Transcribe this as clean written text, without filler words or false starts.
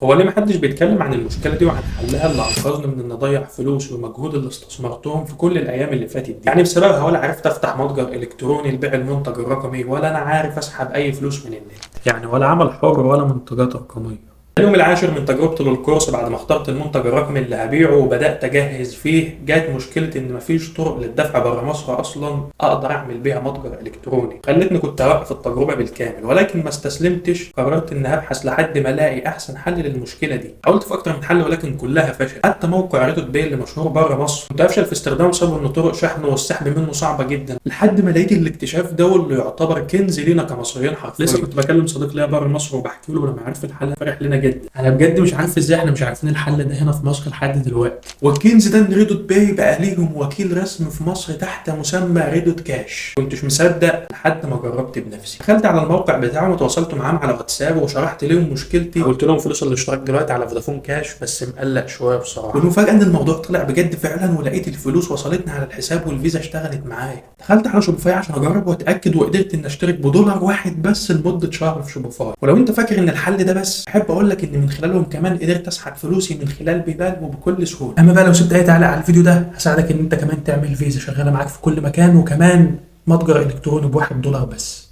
هو ليه محدش بيتكلم عن المشكلة دي وعن حلها اللي أنقذني من إني أضيع فلوس ومجهود اللي استثمرتهم في كل الأيام اللي فاتت دي؟ يعني بسببها ولا عرفت أفتح متجر إلكتروني لبيع المنتج الرقمي، ولا أنا عارف أسحب أي فلوس من النت، يعني ولا عمل حر ولا منتجات رقمية. اليوم العاشر من تجربتي للكورس بعد ما اخترت المنتج الرقمي اللي هبيعه وبدأت أجهز فيه، جات مشكلة إن مفيش طرق للدفع بره مصر أصلا أقدر أعمل بيها متجر إلكتروني، خلتني كنت أوقف التجربة بالكامل، ولكن ما استسلمتش، قررت إني أبحث لحد ما ألاقي أحسن حل للمشكلة دي. حاولت في أكتر من حل ولكن كلها فشل، حتى موقع ريدوت باي اللي مشهور بره مصر كنت أفشل في استخدامه بسبب إن طرق شحنه والسحب منه صعبة جدا، لحد ما لقيت الاكتشاف ده واللي يعتبر كنز لينا كمصريين حرفيا. لسه كنت بكلم صديق ليا بره مصر وبحكي له لما عرف الحل، فرح لنا جدا. انا بجد مش عارف ازاي احنا مش عارفين الحل ده هنا في مصر لحد دلوقتي. والكنز ده ان ريدوت باي بقى ليهم وكيل رسمي في مصر تحت مسمى ريدوت كاش. كنتش مصدق لحد ما جربت بنفسي. دخلت على الموقع بتاعهم وتواصلت معاهم على واتساب وشرحت لهم مشكلتي، قلت لهم فلوس الاشتراك دلوقتي على فودافون كاش، بس مقلق شويه بصراحه. والمفاجاه ان الموضوع طلع بجد فعلا، ولقيت الفلوس وصلتني على الحساب والفيزا اشتغلت معايا. دخلت على شوبيفاي عشان اجرب واتاكد، وقدرت ان اشترك بدولار واحد بس لمده شهر في شوبيفاي. ولو انت فاكر ان الحل ده بس، احب اقول لك ان من خلالهم كمان قدرت اسحب فلوسي من خلال بيبال وبكل سهوله. اما بقى لو سبت اي تعليق على الفيديو ده، هساعدك ان انت كمان تعمل فيزا شغاله معاك في كل مكان، وكمان متجر الكتروني ب1 دولار بس.